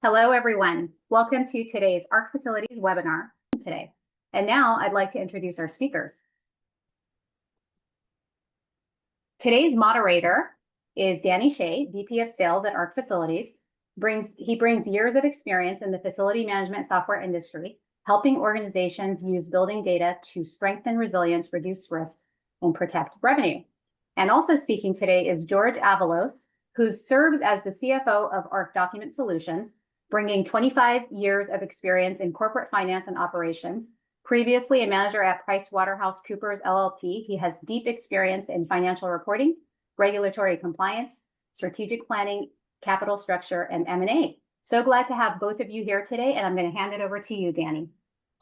Hello, everyone. Welcome to today's ARC Facilities webinar today. And now I'd like to introduce our speakers. Today's moderator is Danny Shay, VP of Sales at ARC Facilities. He brings years of experience in the facility management software industry, helping organizations use building data to strengthen resilience, reduce risk, and protect revenue. And also speaking today is George Avalos, who serves as the CFO of ARC Document Solutions, bringing 25 years of experience in corporate finance and operations. Previously a manager at PricewaterhouseCoopers LLP, he has deep experience in financial reporting, regulatory compliance, strategic planning, capital structure, and M&A. So glad to have both of you here today, and I'm going to hand it over to you, Danny.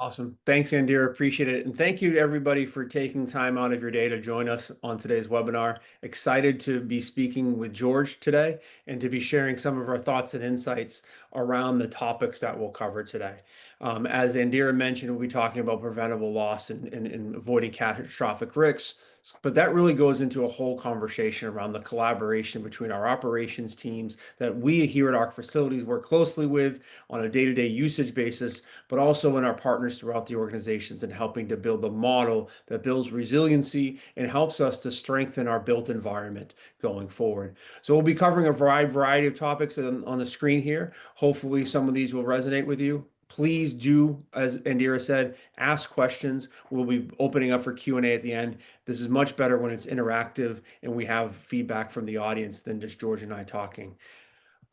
Awesome. Thanks, Indira. Appreciate it. And thank you to everybody for taking time out of your day to join us on today's webinar. Excited to be speaking with George today and to be sharing some of our thoughts and insights around the topics that we'll cover today. As Indira mentioned, we'll be talking about preventable loss and avoiding catastrophic risks. But that really goes into a whole conversation around the collaboration between our operations teams that we here at ARC Facilities work closely with on a day-to-day usage basis, but also in our partners throughout the organizations and helping to build a model that builds resiliency and helps us to strengthen our built environment going forward. So we'll be covering a variety of topics on the screen here. Hopefully some of these will resonate with you. Please do, as Indira said, ask questions. We'll be opening up for Q&A at the end. This is much better when it's interactive and we have feedback from the audience than just George and I talking.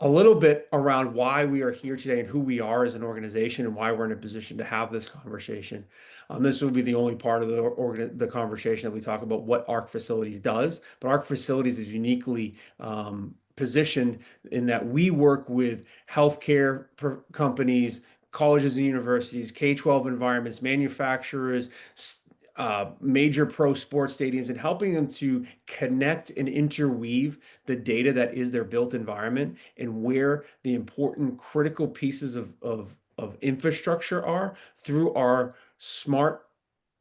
A little bit around why we are here today and who we are as an organization and why we're in a position to have this conversation. This will be the only part of the conversation that we talk about what ARC Facilities does, but ARC Facilities is uniquely positioned in that we work with healthcare companies, colleges and universities, K-12 environments, manufacturers, major pro sports stadiums, and helping them to connect and interweave the data that is their built environment and where the important critical pieces of infrastructure are through our smart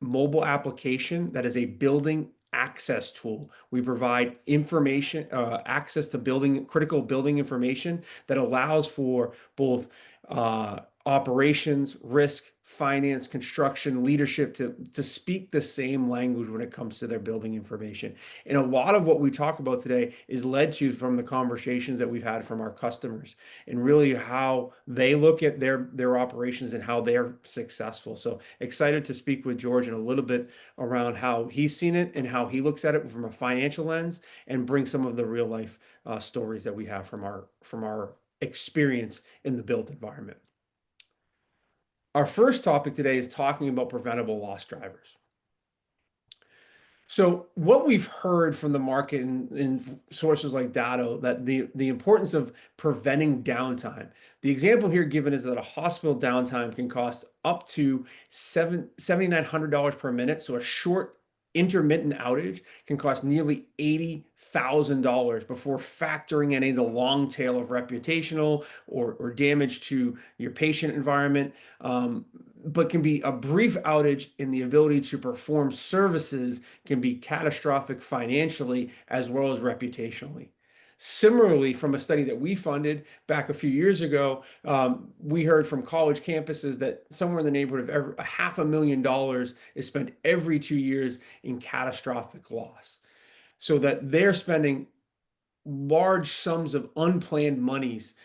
mobile application that is a building access tool. We provide information, access to critical building information that allows for both operations, risk, finance, construction, leadership to speak the same language when it comes to their building information. And a lot of what we talk about today is led to from the conversations that we've had from our customers and really how they look at their operations and how they're successful. So excited to speak with George in a little bit around how he's seen it and how he looks at it from a financial lens and bring some of the real life stories that we have from our experience in the built environment. Our first topic today is talking about preventable loss drivers. So what we've heard from the market in sources like Datto, that the importance of preventing downtime. The example here given is that a hospital downtime can cost up to $7,900 per minute. So a short intermittent outage can cost nearly $80,000 before factoring in any of the long tail of reputational or damage to your patient environment, but can be a brief outage in the ability to perform services can be catastrophic financially as well as reputationally. Similarly, from a study that we funded back a few years ago, we heard from college campuses that somewhere in the neighborhood of $500,000 is spent every 2 years in catastrophic loss. So that they're spending large sums of unplanned monies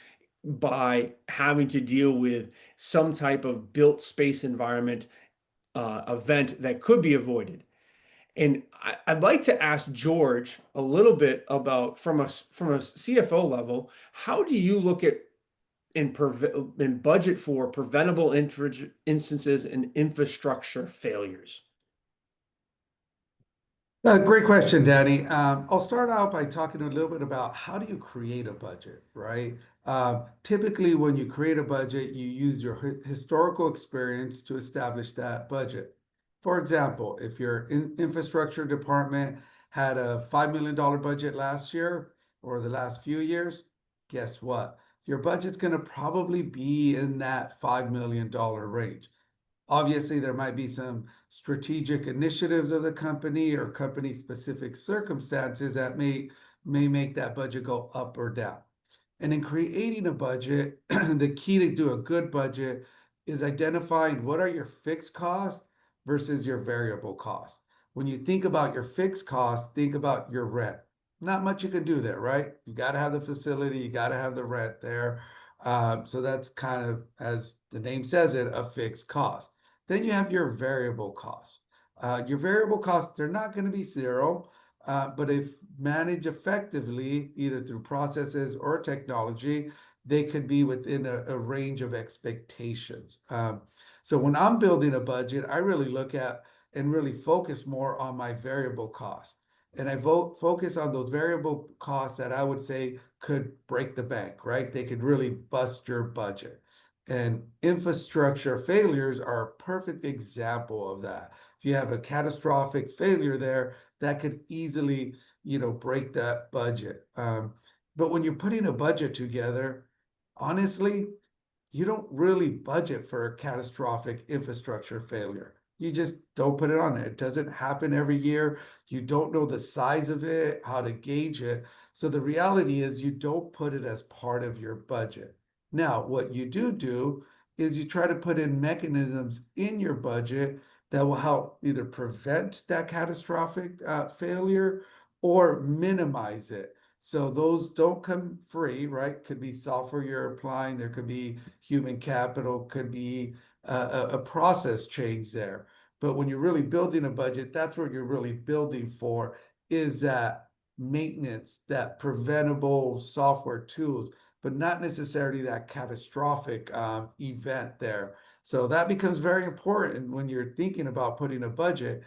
by having to deal with some type of built space environment event that could be avoided. And I'd like to ask George a little bit about, from a CFO level, how do you look at and budget for preventable instances and infrastructure failures? Great question, Danny. I'll start out by talking a little bit about how do you create a budget, right? Typically, when you create a budget, you use your historical experience to establish that budget. For example, if your infrastructure department had a $5 million budget last year or the last few years, guess what? Your budget's going to probably be in that $5 million range. Obviously, there might be some strategic initiatives of the company or company-specific circumstances that may make that budget go up or down. And in creating a budget, the key to do a good budget is identifying what are your fixed costs versus your variable costs. When you think about your fixed costs, think about your rent. Not much you can do there, right? You got to have the facility, you got to have the rent there. So that's kind of, as the name says it, a fixed cost. Then you have your variable costs. Your variable costs, they're not going to be zero, but if managed effectively, either through processes or technology, they could be within a range of expectations. So when I'm building a budget, I really look at and really focus more on my variable costs. And I focus on those variable costs that I would say could break the bank, right? They could really bust your budget. And infrastructure failures are a perfect example of that. If you have a catastrophic failure there, that could easily, break that budget. But when you're putting a budget together, honestly, you don't really budget for a catastrophic infrastructure failure. You just don't put it on there. It doesn't happen every year. You don't know the size of it, how to gauge it. So the reality is you don't put it as part of your budget. Now, what you do is you try to put in mechanisms in your budget that will help either prevent that catastrophic failure or minimize it. So those don't come free, right? Could be software you're applying. There could be human capital, could be a process change there. But when you're really building a budget, that's what you're really building for, is that maintenance, that preventable software tools, but not necessarily that catastrophic event there. So that becomes very important when you're thinking about putting a budget.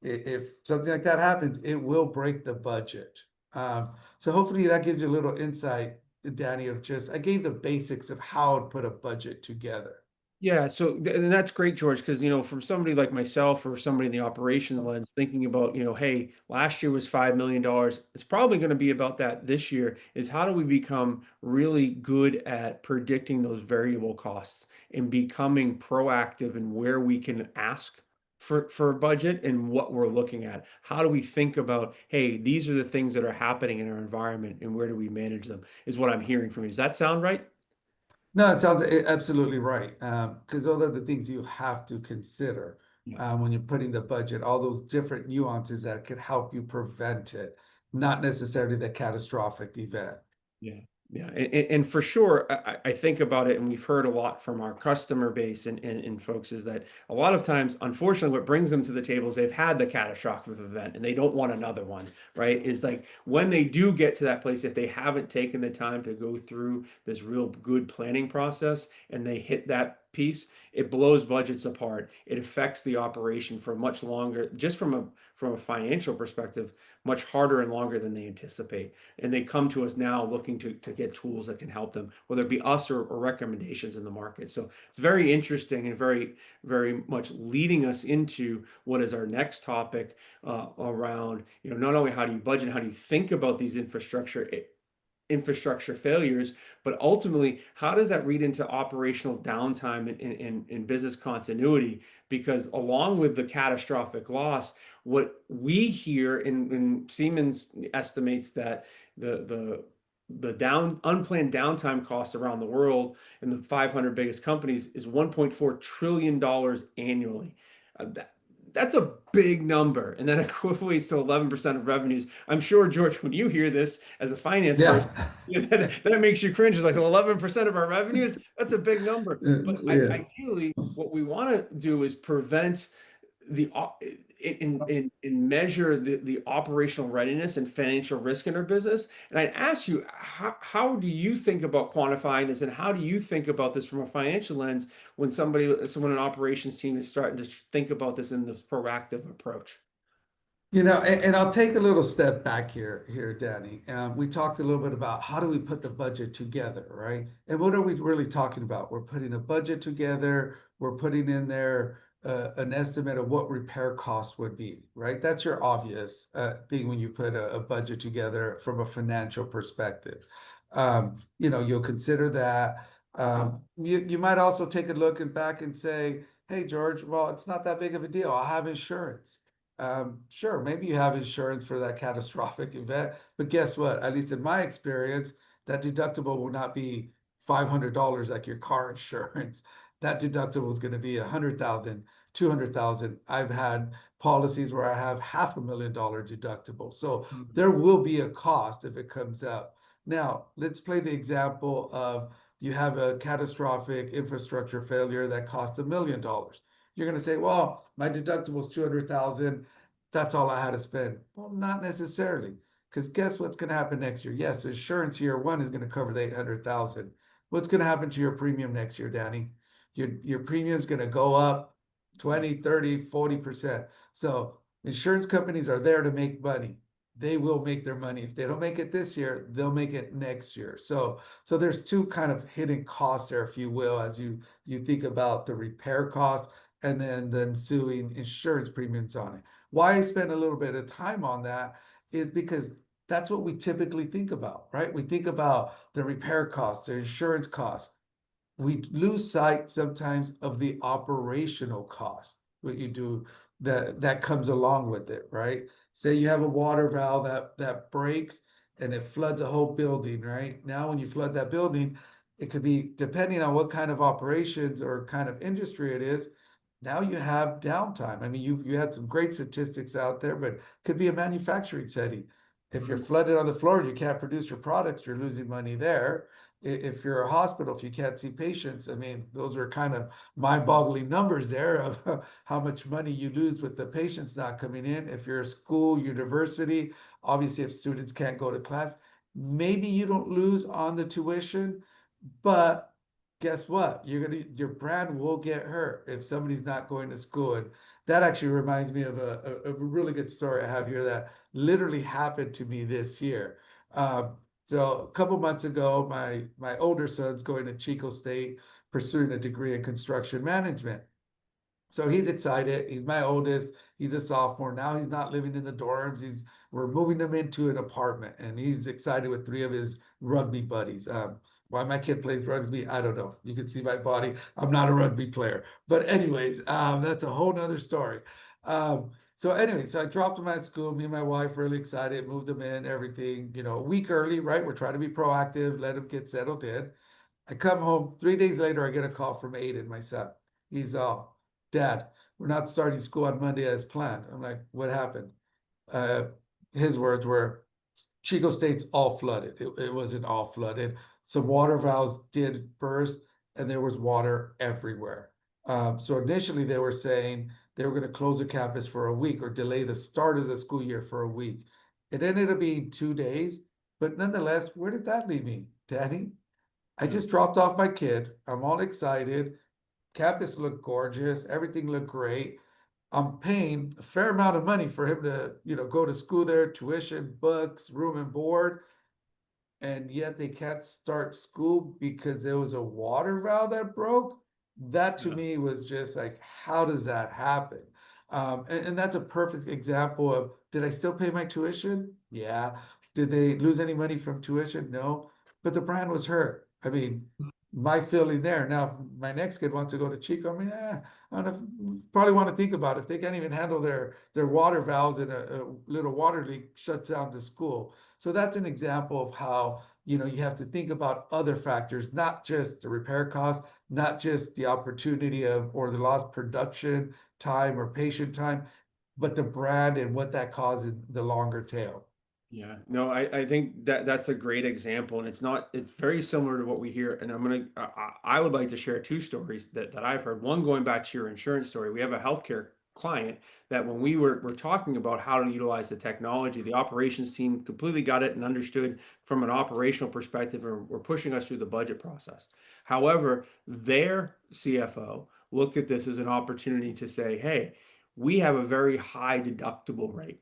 If something like that happens, it will break the budget. So hopefully that gives you a little insight, Danny, of just, I gave the basics of how to put a budget together. Yeah, so and that's great, George, because from somebody like myself or somebody in the operations lens thinking about, hey, last year was $5 million. It's probably going to be about that this year. Is how do we become really good at predicting those variable costs and becoming proactive in where we can ask for a budget and what we're looking at? How do we think about, hey, these are the things that are happening in our environment and where do we manage them? Is what I'm hearing from you. Does that sound right? No, it sounds absolutely right. Because those are the things you have to consider Yeah. when you're putting the budget, all those different nuances that could help you prevent it, not necessarily the catastrophic event. Yeah, yeah, and for sure, I think about it, and we've heard a lot from our customer base and folks is that a lot of times, unfortunately, what brings them to the table is they've had the catastrophic event and they don't want another one, right? Is like when they do get to that place, if they haven't taken the time to go through this real good planning process and they hit that piece, it blows budgets apart. It affects the operation for much longer, just from a financial perspective, much harder and longer than they anticipate. And they come to us now looking to get tools that can help them, whether it be us or recommendations in the market. So it's very interesting and very, very much leading us into what is our next topic around, not only how do you budget, how do you think about these infrastructure failures, but ultimately, how does that read into operational downtime and business continuity? Because along with the catastrophic loss, what we hear in Siemens estimates that the unplanned downtime costs around the world in the 500 biggest companies is $1.4 trillion annually. That's a big number, and that equates to 11% of revenues. I'm sure, George, when you hear this as a finance person, Yeah. that makes you cringe. It's like 11% of our revenues. That's a big number. But Yeah. ideally, what we want to do is prevent the in measure the operational readiness and financial risk in our business. And I'd ask you, how do you think about quantifying this, and how do you think about this from a financial lens when someone in operations team is starting to think about this in this proactive approach? And I'll take a little step back here, Danny. We talked a little bit about how do we put the budget together, right? And what are we really talking about? We're putting a budget together. We're putting in there an estimate of what repair costs would be, right? That's your obvious thing when you put a budget together from a financial perspective. You'll consider that. You might also take a look and back and say, hey, George, well, it's not that big of a deal. I'll have insurance. Sure, maybe you have insurance for that catastrophic event, but guess what? At least in my experience, that deductible will not be $500 like your car insurance. That deductible is going to be 100,000, 200,000. I've had policies where I have $500,000 deductible. So there will be a cost if it comes up. Now, let's play the example of you have a catastrophic infrastructure failure that costs $1 million. You're going to say, well, my deductible is 200,000. That's all I had to spend. Well, not necessarily, because guess what's going to happen next year? Yes, insurance year one is going to cover the 800,000. What's going to happen to your premium next year, Danny? Your premium's going to go up 20, 30, 40%. So insurance companies are there to make money. They will make their money. If they don't make it this year, they'll make it next year. So there's two kind of hidden costs there, if you will, as you think about the repair cost and then the ensuing insurance premiums on it. Why I spend a little bit of time on that is because that's what we typically think about, right? We think about the repair costs, the insurance costs. We lose sight sometimes of the operational cost, what you do that comes along with it, right? Say you have a water valve that breaks and it floods a whole building, right? Now, when you flood that building, it could be, depending on what kind of operations or kind of industry it is, now you have downtime. I mean, you had some great statistics out there, but it could be a manufacturing setting. If you're flooded on the floor and you can't produce your products, you're losing money there. If you're a hospital, if you can't see patients, I mean, those are kind of mind-boggling numbers there of how much money you lose with the patients not coming in. If you're a school, university, obviously if students can't go to class, maybe you don't lose on the tuition, but guess what? Your brand will get hurt if somebody's not going to school. And that actually reminds me of a really good story I have here that literally happened to me this year. So a couple months ago, my older son's going to Chico State pursuing a degree in construction management. So he's excited. He's my oldest. He's a sophomore. Now he's not living in the dorms. We're moving him into an apartment, and he's excited with three of his rugby buddies. Why my kid plays rugby, I don't know. You can see my body. I'm not a rugby player. But anyways, that's a whole nother story. So I dropped him at school. Me and my wife really excited, moved him in, everything, a week early, right? We're trying to be proactive, let him get settled in. I come home 3 days later, I get a call from Aiden, my son. He's all, Dad, we're not starting school on Monday as planned. I'm like, what happened? His words were, Chico State's all flooded. It wasn't all flooded. Some water valves did burst and there was water everywhere. So initially they were saying they were going to close the campus for a week or delay the start of the school year for a week. It ended up being 2 days, but nonetheless, where did that leave me, Daddy? I just dropped off my kid. I'm all excited. Campus looked gorgeous. Everything looked great. I'm paying a fair amount of money for him to, go to school there, tuition, books, room and board. And yet they can't start school because there was a water valve that broke. That to me was just like, how does that happen? And that's a perfect example of, did I still pay my tuition? Yeah. Did they lose any money from tuition? No. But the brand was hurt. I mean, my feeling there. Now, if my next kid wants to go to Chico, I mean, I don't know, probably want to think about it. If they can't even handle their water valves and a little water leak shuts down the school. So that's an example of how, you have to think about other factors, not just the repair cost, not just the opportunity or the lost production time or patient time, but the brand and what that causes the longer tail. Yeah, no, I think that's a great example, and it's very similar to what we hear. And I would like to share two stories that I've heard. One, going back to your insurance story, we have a healthcare client that when we were talking about how to utilize the technology, the operations team completely got it and understood from an operational perspective, and were pushing us through the budget process. However, their CFO looked at this as an opportunity to say, hey, we have a very high deductible rate.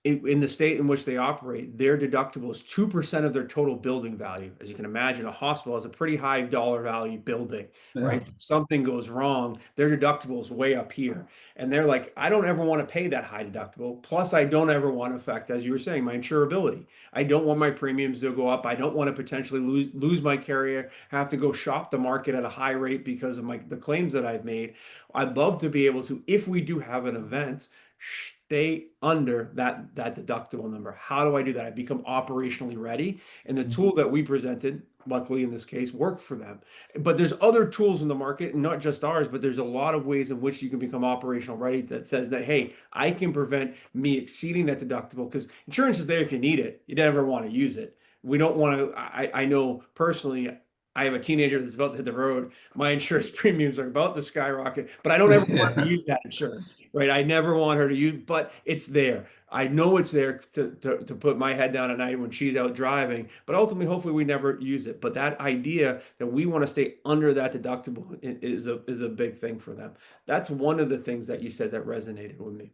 In the state in which they operate, their deductible is 2% of their total building value. As you can imagine, a hospital has a pretty high dollar value building, right? If something goes wrong, their deductible is way up here. And they're like, I don't ever want to pay that high deductible. Plus, I don't ever want to affect, as you were saying, my insurability. I don't want my premiums to go up. I don't want to potentially lose my carrier, have to go shop the market at a high rate because of the claims that I've made. I'd love to be able to, if we do have an event, stay under that deductible number. How do I do that? I become operationally ready. And the tool that we presented, luckily in this case, worked for them. But there's other tools in the market, and not just ours, but there's a lot of ways in which you can become operational ready that says that, hey, I can prevent me exceeding that deductible, because insurance is there if you need it. You never want to use it. We don't want to, I know personally, I have a teenager that's about to hit the road. My insurance premiums are about to skyrocket, but I don't ever want her to use that insurance, right? I never want her to use, but it's there. I know it's there to put my head down at night when she's out driving, but ultimately, hopefully, we never use it. But that idea that we want to stay under that deductible is a big thing for them. That's one of the things that you said that resonated with me.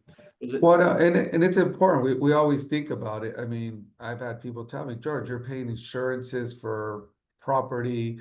Well, no, and it's important. We always think about it. I mean, I've had people tell me, George, you're paying insurances for property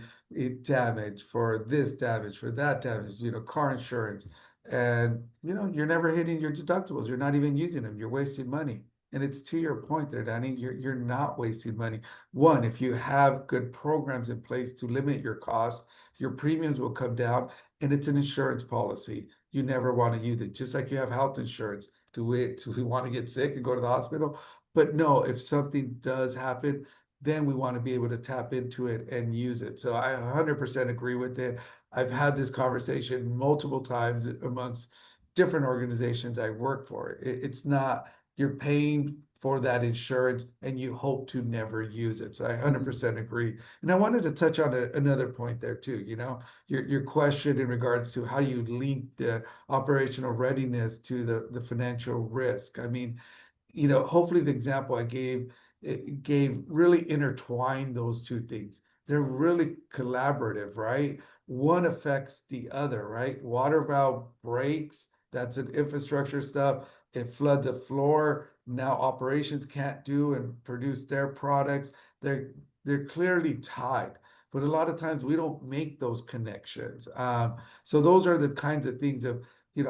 damage, for this damage, for that damage, car insurance. And, you're never hitting your deductibles. You're not even using them. You're wasting money. And it's to your point there, Danny, you're not wasting money. One, if you have good programs in place to limit your costs, your premiums will come down, and it's an insurance policy. You never want to use it, just like you have health insurance. Do we want to get sick and go to the hospital? But no, if something does happen, then we want to be able to tap into it and use it. So I 100% agree with it. I've had this conversation multiple times amongst different organizations I work for. It's not, you're paying for that insurance and you hope to never use it. So I 100% agree. And I wanted to touch on another point there too. Your question in regards to how you link the operational readiness to the financial risk. I mean, hopefully the example I gave really intertwined those two things. They're really collaborative, right? One affects the other, right? Water valve breaks, that's an infrastructure stuff. It floods the floor. Now operations can't do and produce their products. They're clearly tied. But a lot of times we don't make those connections. So those are the kinds of things of,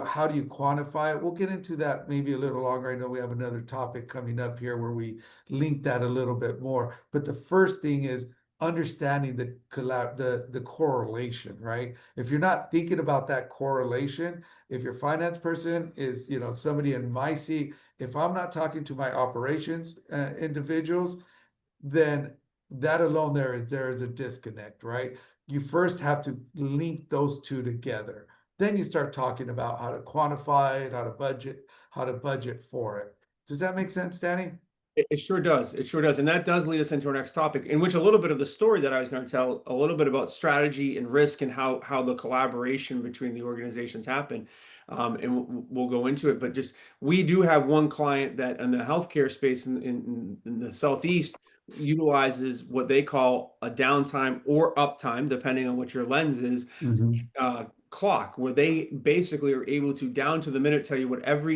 how do you quantify it? We'll get into that maybe a little longer. I know we have another topic coming up here where we link that a little bit more. But the first thing is understanding the correlation, right? If you're not thinking about that correlation, if your finance person is, somebody in my seat, if I'm not talking to my operations individuals, then that alone there is a disconnect, right? You first have to link those two together. Then you start talking about how to quantify it, how to budget for it. Does that make sense, Danny? It sure does. It sure does. And that does lead us into our next topic, in which a little bit of the story that I was going to tell, a little bit about strategy and risk and how the collaboration between the organizations happen. And we'll go into it. But just, we do have one client that in the healthcare space in the Southeast utilizes what they call a downtime or uptime, depending on what your lens is, clock, where they basically are able to, down to the minute, tell you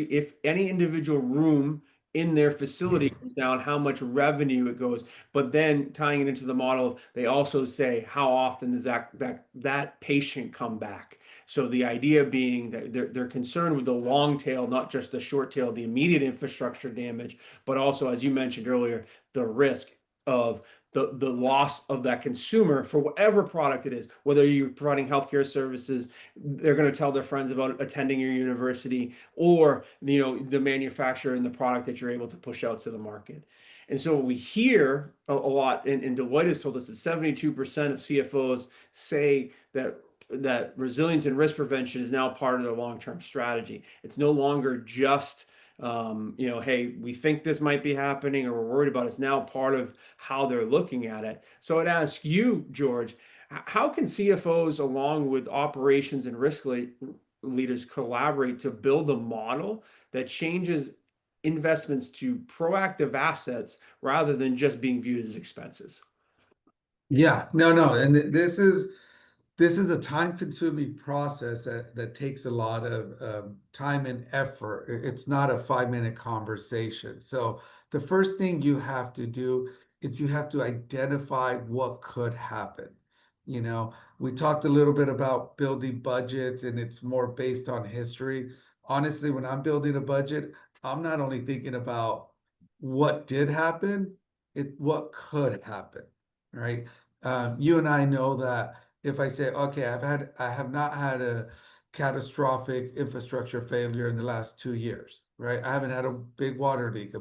if any individual room in their facility goes down, how much revenue it goes. But then tying it into the model, they also say how often does that patient come back. So the idea being that they're concerned with the long tail, not just the short tail, the immediate infrastructure damage, but also, as you mentioned earlier, the risk of the loss of that consumer for whatever product it is. Whether you're providing healthcare services, they're going to tell their friends about attending your university, or the manufacturer and the product that you're able to push out to the market. And so we hear a lot, and Deloitte has told us that 72% of CFOs say that resilience and risk prevention is now part of their long-term strategy. It's no longer just hey, we think this might be happening or we're worried about it. It's now part of how they're looking at it. So I'd ask you, George, how can CFOs, along with operations and risk leaders, collaborate to build a model that changes investments to proactive assets rather than just being viewed as expenses? Yeah, no. And this is a time-consuming process that takes a lot of time and effort. It's not a 5-minute conversation. So the first thing you have to do is you have to identify what could happen. We talked a little bit about building budgets, and it's more based on history. Honestly, when I'm building a budget, I'm not only thinking about what did happen, what could happen, right? You and I know that if I say, okay, I have not had a catastrophic infrastructure failure in the last 2 years, right? I haven't had a big water leak,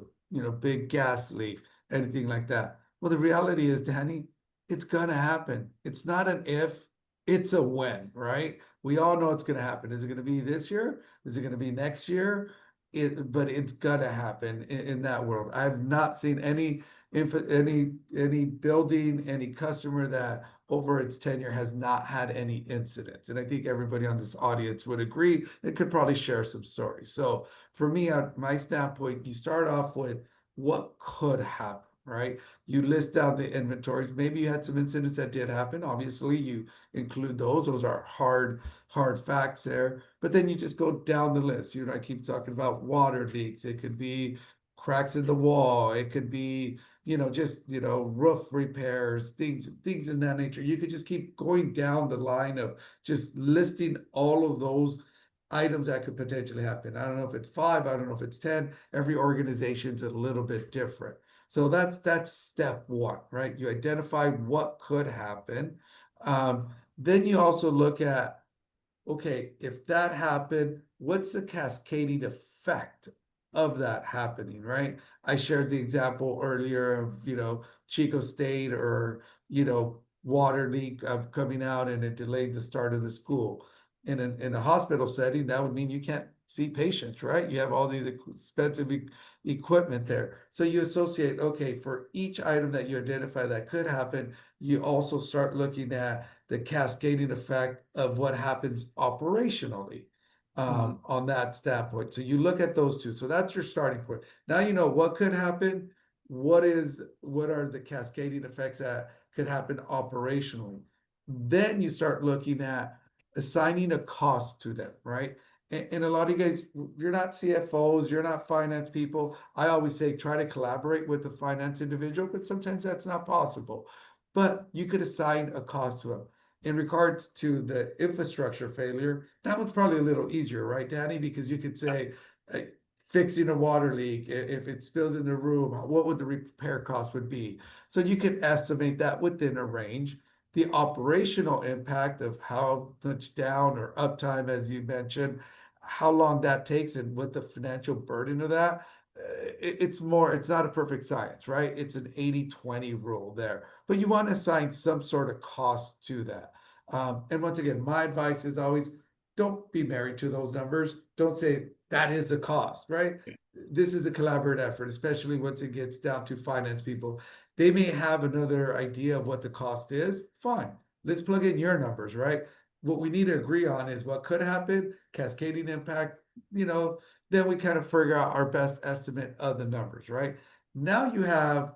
big gas leak, anything like that. Well, the reality is, Danny, it's gonna happen. It's not an if, it's a when, right? We all know it's gonna happen. Is it gonna be this year? Is it gonna be next year? But it's gonna happen in that world. I've not seen any building, any customer that over its tenure has not had any incidents. And I think everybody on this audience would agree and could probably share some stories. So for me, at my standpoint, you start off with what could happen, right? You list down the inventories. Maybe you had some incidents that did happen. Obviously, you include those. Those are hard facts there. But then you just go down the list. I keep talking about water leaks. It could be cracks in the wall. It could be roof repairs, things in that nature. You could just keep going down the line of just listing all of those items that could potentially happen. I don't know if it's 5, I don't know if it's 10. Every organization's a little bit different. So that's step 1, right? You identify what could happen. Then you also look at, okay, if that happened, what's the cascading effect of that happening, right? I shared the example earlier of, Chico State or, water leak coming out and it delayed the start of the school. In a hospital setting, that would mean you can't see patients, right? You have all these expensive equipment there. So you associate, okay, for each item that you identify that could happen, you also start looking at the cascading effect of what happens operationally on that standpoint. So you look at those two. So that's your starting point. Now you know what could happen. What are the cascading effects that could happen operationally? Then you start looking at assigning a cost to them, right? And a lot of you guys, you're not CFOs, you're not finance people. I always say try to collaborate with the finance individual, but sometimes that's not possible. But you could assign a cost to them. In regards to the infrastructure failure, that one's probably a little easier, right, Danny? Because you could say, fixing a water leak, if it spills in the room, what would the repair cost would be? So you can estimate that within a range. The operational impact of how much down or uptime, as you mentioned, how long that takes and what the financial burden of that, it's not a perfect science, right? It's an 80-20 rule there, but you want to assign some sort of cost to that. And once again, my advice is always don't be married to those numbers. Don't say that is a cost, right? Yeah. This is a collaborative effort, especially once it gets down to finance people. They may have another idea of what the cost is. Fine. Let's plug in your numbers, right? What we need to agree on is what could happen, cascading impact, then we kind of figure out our best estimate of the numbers, right? Now you have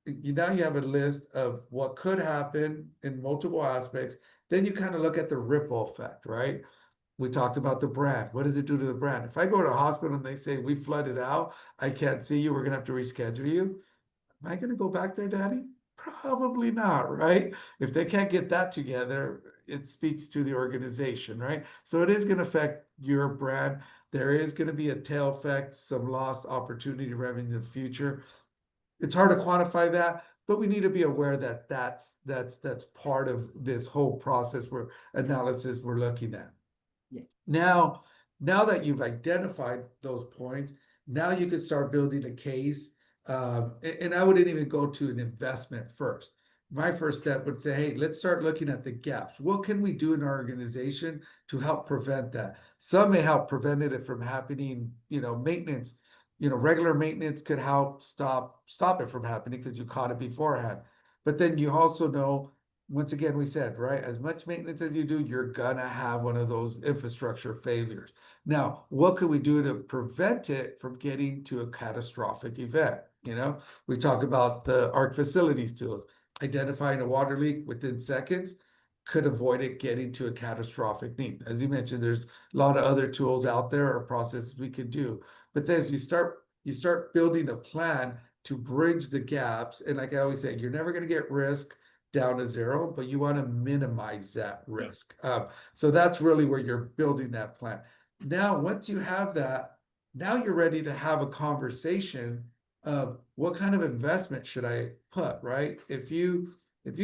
a list of what could happen in multiple aspects. Then you kind of look at the ripple effect, right? We talked about the brand. What does it do to the brand? If I go to a hospital and they say, we flooded out, I can't see you, we're going to have to reschedule you. Am I going to go back there, Daddy? Probably not, right? If they can't get that together, it speaks to the organization, right? So it is going to affect your brand. There is going to be a tail effect, some lost opportunity revenue in the future. It's hard to quantify that, but we need to be aware that that's part of this whole process analysis we're looking at. Yeah. Now that you've identified those points, now you can start building a case. And I wouldn't even go to an investment first. My first step would say, hey, let's start looking at the gaps. What can we do in our organization to help prevent that? Some may help prevent it from happening, maintenance, regular maintenance could help stop it from happening because you caught it beforehand. But then you also know, once again, we said, right, as much maintenance as you do, you're gonna have one of those infrastructure failures. Now, what could we do to prevent it from getting to a catastrophic event? We talk about the ARC facilities tools. Identifying a water leak within seconds could avoid it getting to a catastrophic need. As you mentioned, there's a lot of other tools out there or processes we could do. But then as you start building a plan to bridge the gaps, and like I always say, you're never going to get risk down to zero, but you want to minimize that risk. So that's really where you're building that plan. Now, once you have that, now you're ready to have a conversation of what kind of investment should I put, right? If you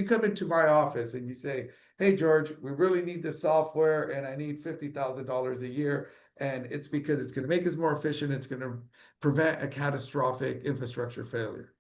come into my office and you say, hey, George, we really need this software and I need $50,000 a year. And it's because it's going to make us more efficient. It's going to prevent a catastrophic infrastructure failure.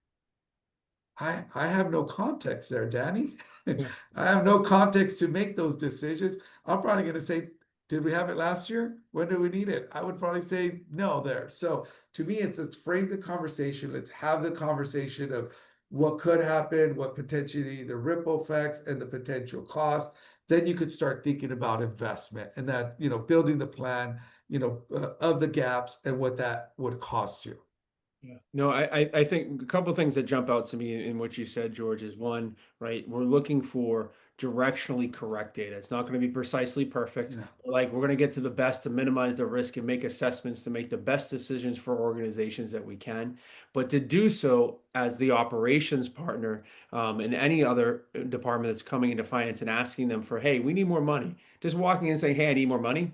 I have no context there, Danny. Yeah. I have no context to make those decisions. I'm probably going to say, did we have it last year? When do we need it? I would probably say no there. So to me, let's frame the conversation. Let's have the conversation of what could happen, what potentially the ripple effects and the potential cost. Then you could start thinking about investment and that, building the plan, of the gaps and what that would cost you. Yeah. No, I think a couple of things that jump out to me in what you said, George, is one, right? We're looking for directionally correct data. It's not going to be precisely perfect. Yeah. Like we're going to get to the best to minimize the risk and make assessments to make the best decisions for organizations that we can. But to do so as the operations partner and any other department that's coming into finance and asking them for, hey, we need more money. Just walking in and saying, hey, I need more money,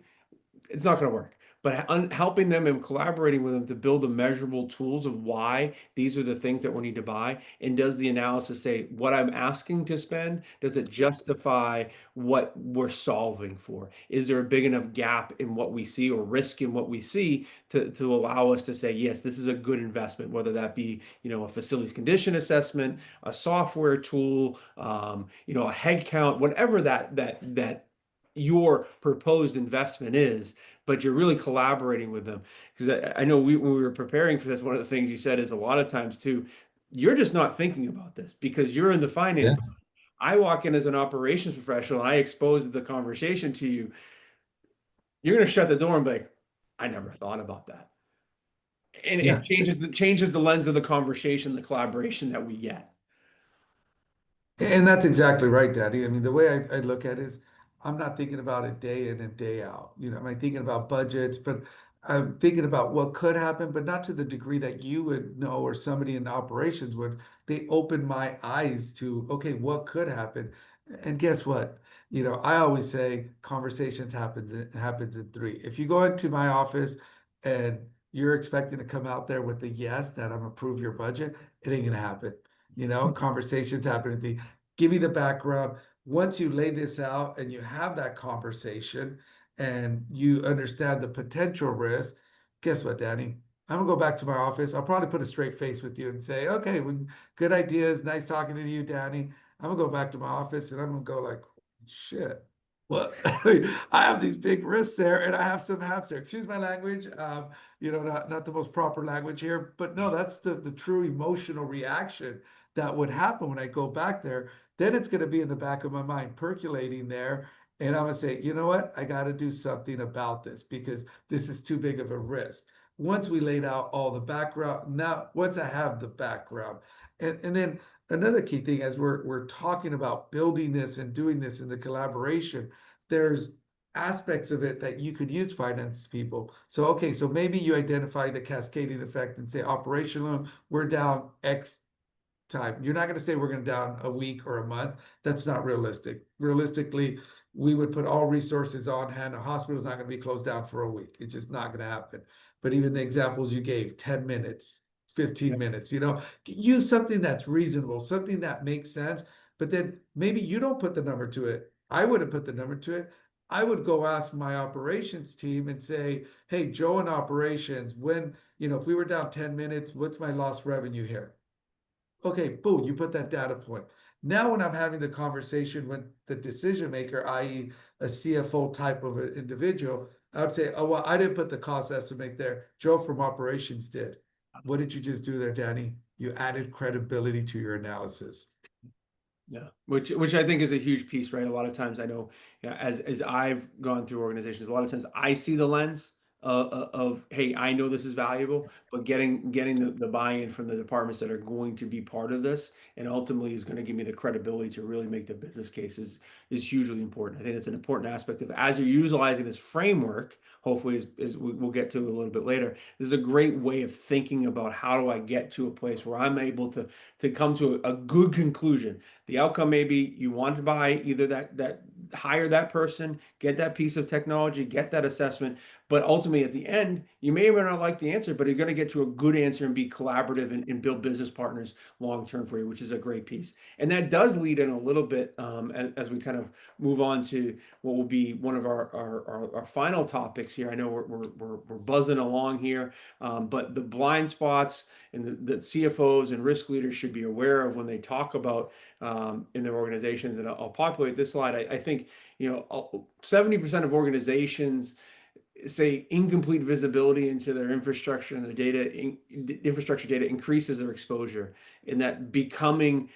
it's not going to work. But helping them and collaborating with them to build the measurable tools of why these are the things that we need to buy. And does the analysis say what I'm asking to spend? Does it justify what we're solving for? Is there a big enough gap in what we see or risk in what we see to allow us to say, yes, this is a good investment, whether that be, a facilities condition assessment, a software tool, a head count, whatever that your proposed investment is, but you're really collaborating with them. Because I know when we were preparing for this, one of the things you said is a lot of times too, you're just not thinking about this because you're in the Yeah. finance. I walk in as an operations professional and I expose the conversation to you. You're going to shut the door and be like, I never thought about that. And it Yeah. changes the lens of the conversation, the collaboration that we get. And that's exactly right, Daddy. I mean, the way I look at it is I'm not thinking about it day in and day out. I'm thinking about budgets, but I'm thinking about what could happen, but not to the degree that you would know or somebody in operations would. They open my eyes to, okay, what could happen? And guess what? I always say conversations happens in three. If you go into my office and you're expecting to come out there with a yes that I'm approve your budget, it ain't gonna happen. Conversations happen at the give me the background. Once you lay this out and you have that conversation and you understand the potential risk, guess what, Danny? I'm gonna go back to my office. I'll probably put a straight face with you and say, okay, good ideas. Nice talking to you, Danny. I'm gonna go back to my office and I'm gonna go like, shit. What? I have these big risks there, and I have some haps there. Excuse my language. Not the most proper language here, but no, that's the true emotional reaction that would happen when I go back there. Then it's going to be in the back of my mind percolating there. And I'm going to say, you know what? I got to do something about this because this is too big of a risk. Once we laid out all the background, now once I have the background, and then another key thing as we're talking about building this and doing this in the collaboration, there's aspects of it that you could use finance people. So, okay, so maybe you identify the cascading effect and say operational, we're down X time. You're not going to say we're going to down a week or a month. That's not realistic. Realistically, we would put all resources on hand. A hospital's not going to be closed down for a week. It's just not going to happen. But even the examples you gave, 10 minutes, 15 minutes, use something that's reasonable, something that makes sense. But then maybe you don't put the number to it. I wouldn't put the number to it. I would go ask my operations team and say, hey, Joe in operations, when, if we were down 10 minutes, what's my lost revenue here? Okay, boom, you put that data point. Now, when I'm having the conversation with the decision maker, i.e., a CFO type of an individual, I would say, oh, well, I didn't put the cost estimate there. Joe from operations did. What did you just do there, Danny? You added credibility to your analysis. Yeah, which I think is a huge piece, right? A lot of times I know, yeah, as I've gone through organizations, a lot of times I see the lens of hey, I know this is valuable, but getting the buy-in from the departments that are going to be part of this and ultimately is going to give me the credibility to really make the business case is hugely important. I think it's an important aspect of as you're utilizing this framework, hopefully as we'll get to a little bit later, this is a great way of thinking about how do I get to a place where I'm able to come to a good conclusion. The outcome may be you want to buy either that hire that person, get that piece of technology, get that assessment. But ultimately, at the end, you may or may not like the answer, but you're going to get to a good answer and be collaborative and build business partners long term for you, which is a great piece. And that does lead in a little bit as we kind of move on to what will be one of our final topics here. I know we're buzzing along here, but the blind spots and the CFOs and risk leaders should be aware of when they talk about in their organizations. And I'll populate this slide. I think 70% of organizations say incomplete visibility into their infrastructure and their data, infrastructure data increases their exposure, and that becoming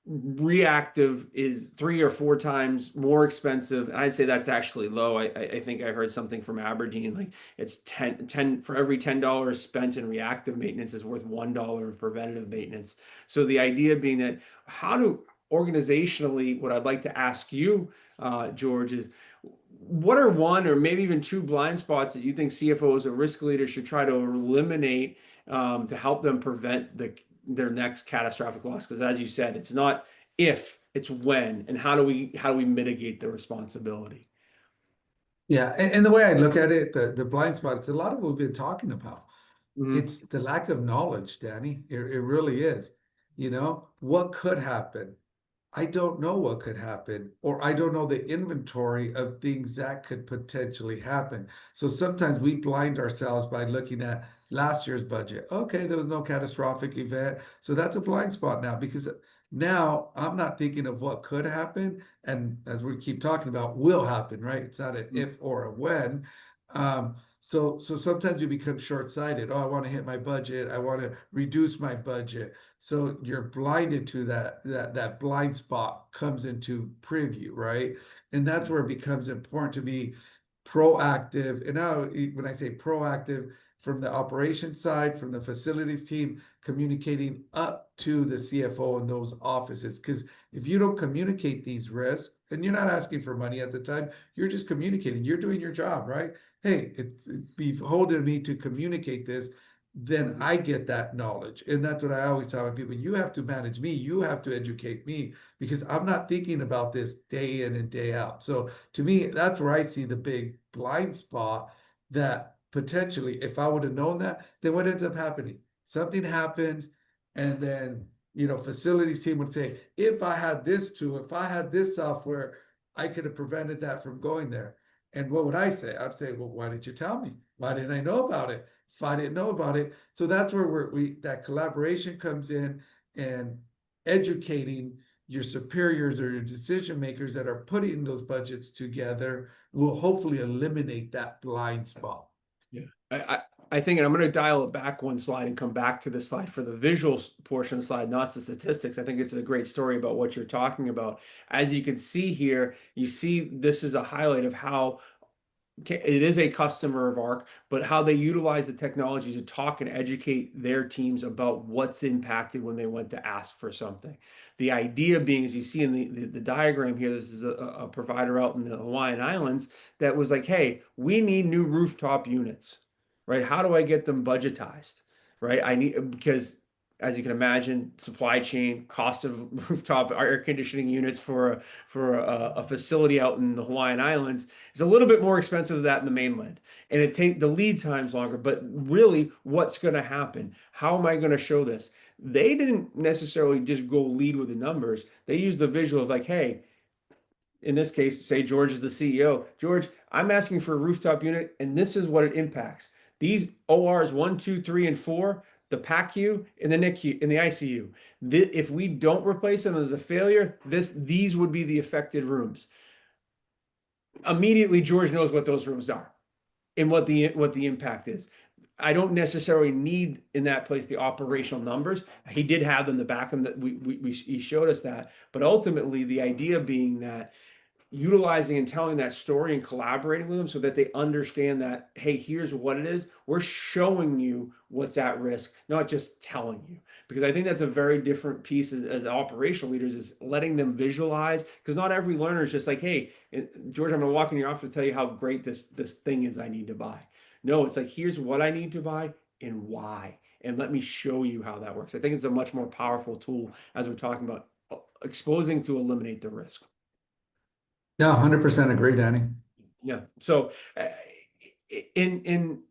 reactive is 3 or 4 times more expensive. And I'd say that's actually low. I think I heard something from Aberdeen, like it's 10 for every $10 spent in reactive maintenance is worth $1 of preventative maintenance. So the idea being that how do organizationally, what I'd like to ask you, George, is what are 1 or maybe even 2 blind spots that you think CFOs or risk leaders should try to eliminate to help them prevent their next catastrophic loss? Because as you said, it's not if, it's when, and how do we mitigate the responsibility? Yeah, and the way I look at it, the blind spot, it's a lot of what we've been talking about. Mhm. It's the lack of knowledge, Danny. It really is. What could happen? I don't know what could happen, or I don't know the inventory of things that could potentially happen. So sometimes we blind ourselves by looking at last year's budget. Okay, there was no catastrophic event. So that's a blind spot now, because now I'm not thinking of what could happen. And as we keep talking about, will happen, right? It's not an if or a when. So sometimes you become short-sighted. Oh, I want to hit my budget. I want to reduce my budget. So you're blinded to that blind spot comes into preview, right? And that's where it becomes important to be proactive. And now when I say proactive, from the operations side, from the facilities team, communicating up to the CFO in those offices. Because if you don't communicate these risks, and you're not asking for money at the time, you're just communicating, you're doing your job, right? Hey, it's beholden me to communicate this, then I get that knowledge. And that's what I always tell my people. You have to manage me. You have to educate me, because I'm not thinking about this day in and day out. So to me, that's where I see the big blind spot, that potentially, if I would have known that, then what ends up happening? Something happens, and then, facilities team would say, if I had this tool, if I had this software, I could have prevented that from going there. And what would I say? I'd say, well, why didn't you tell me? Why didn't I know about it? If I didn't know about it. So that's where that collaboration comes in, and educating your superiors or your decision makers that are putting those budgets together will hopefully eliminate that blind spot. Yeah, I think, and I'm going to dial it back 1 slide and come back to the slide for the visual portion of the slide, not the statistics. I think it's a great story about what you're talking about. As you can see here, you see this is a highlight of how it is a customer of ARC, but how they utilize the technology to talk and educate their teams about what's impacted when they went to ask for something. The idea being, as you see in the diagram here, this is a provider out in the Hawaiian Islands that was like, hey, we need new rooftop units, right? How do I get them budgetized, right? Because as you can imagine, supply chain, cost of rooftop air conditioning units for a facility out in the Hawaiian Islands is a little bit more expensive than that in the mainland, and the lead time's longer. But really, what's going to happen? How am I going to show this? They didn't necessarily just go lead with the numbers. They used the visual of like, hey, in this case, say George is the CEO. George, I'm asking for a rooftop unit, and this is what it impacts. These ORs 1, 2, 3, and 4, the PACU and the NICU and the ICU. If we don't replace them as a failure, these would be the affected rooms. Immediately, George knows what those rooms are and what the impact is. I don't necessarily need in that place the operational numbers. He did have them in the back, and that he showed us that. But ultimately, the idea being that utilizing and telling that story and collaborating with them so that they understand that, hey, here's what it is. We're showing you what's at risk, not just telling you. Because I think that's a very different piece as operational leaders, is letting them visualize. Because not every learner is just like, hey, George, I'm going to walk in your office and tell you how great this thing is I need to buy. No, it's like, here's what I need to buy and why. And let me show you how that works. I think it's a much more powerful tool as we're talking about exposing to eliminate the risk. No, 100% agree, Danny. Yeah. So in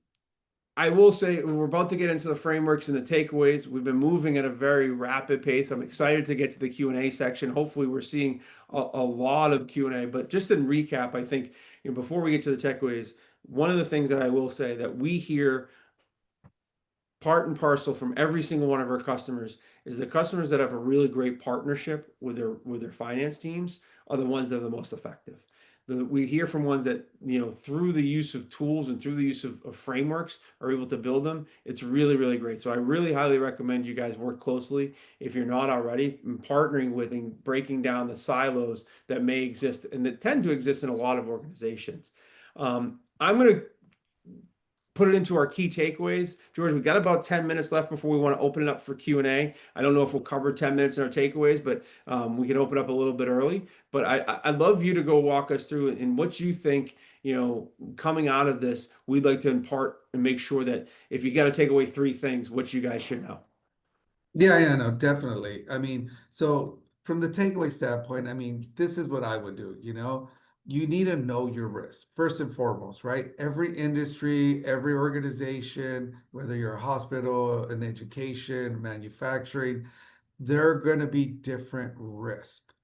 I will say we're about to get into the frameworks and the takeaways. We've been moving at a very rapid pace. I'm excited to get to the Q&A section. Hopefully we're seeing a lot of Q&A, but just in recap, I think, before we get to the takeaways, one of the things that I will say that we hear part and parcel from every single one of our customers is the customers that have a really great partnership with their finance teams are the ones that are the most effective. We hear from ones that, through the use of tools and through the use of frameworks are able to build them. It's really, really great. So I really highly recommend you guys work closely, if you're not already, in partnering with and breaking down the silos that may exist and that tend to exist in a lot of organizations. I'm going to put it into our key takeaways. George, we got about 10 minutes left before we want to open it up for Q&A. I don't know if we'll cover 10 minutes in our takeaways, but we can open up a little bit early. But I'd love you to go walk us through it and what you think, coming out of this, we'd like to impart and make sure that if you got to take away 3 things, what you guys should know. Yeah, no, definitely. So from the takeaway standpoint, this is what I would do, you need to know your risk first and foremost, right? Every industry, every organization, whether you're a hospital, an education, manufacturing, there are going to be different risks.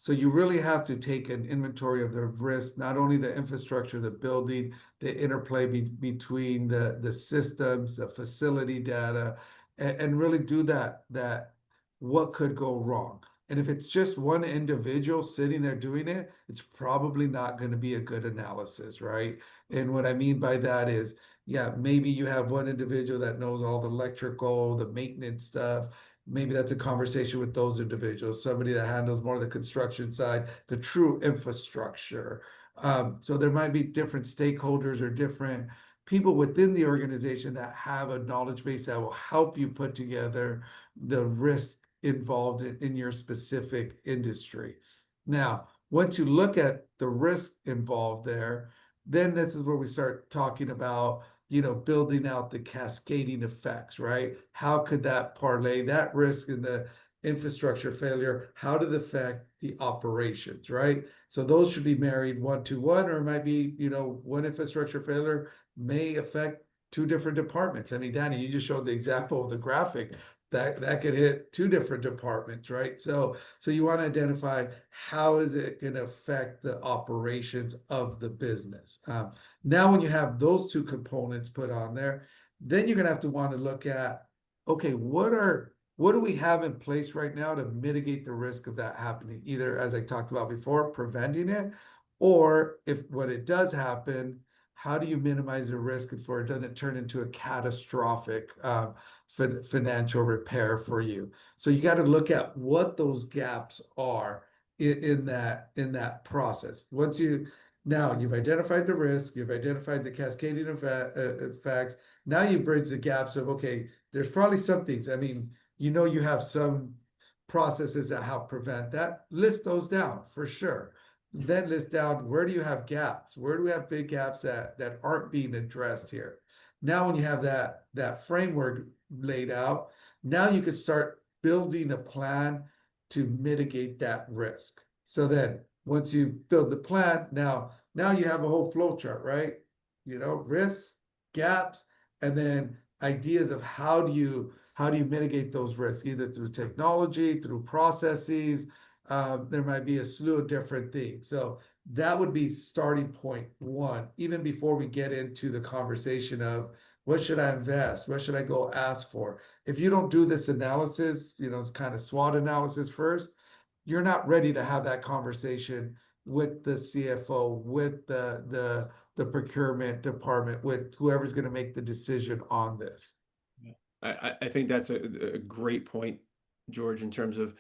So you really have to take an inventory of the risk, not only the infrastructure, the building, the interplay between the systems, the facility data, and really do that what could go wrong. And if it's just one individual sitting there doing it, it's probably not going to be a good analysis, right? And what I mean by that is, yeah, maybe you have one individual that knows all the electrical, the maintenance stuff. Maybe that's a conversation with those individuals, somebody that handles more of the construction side, the true infrastructure. So there might be different stakeholders or different people within the organization that have a knowledge base that will help you put together the risk involved in your specific industry. Now, once you look at the risk involved there, then this is where we start talking about, building out the cascading effects, right? How could that parlay that risk in the infrastructure failure? How did it affect the operations, right? So those should be married 1 to 1, or it might be, one infrastructure failure may affect 2 different departments. Danny, you just showed the example of the graphic that could hit 2 different departments, right? So you want to identify how is it going to affect the operations of the business. Now, when you have those 2 components put on there, then you're going to have to want to look at, okay, what do we have in place right now to mitigate the risk of that happening? Either, as I talked about before, preventing it, or if when it does happen, how do you minimize the risk before it doesn't turn into a catastrophic financial repair for you? So you got to look at what those gaps are in that process. Now you've identified the risk, you've identified the cascading effects. Now you bridge the gaps of, okay, there's probably some things. You have some processes that help prevent that. List those down for sure. Then list down, where do you have gaps? Where do we have big gaps that aren't being addressed here? Now, when you have that framework laid out, now you can start building a plan to mitigate that risk. So then once you build the plan, now you have a whole flow chart, right? Risks, gaps, and then ideas of how do you mitigate those risks, either through technology, through processes. There might be a slew of different things. So that would be starting point 1, even before we get into the conversation of what should I invest? What should I go ask for? If you don't do this analysis, it's kind of SWOT analysis first, you're not ready to have that conversation with the CFO, with the procurement department, with whoever's going to make the decision on this. I think that's a great point, George, in terms of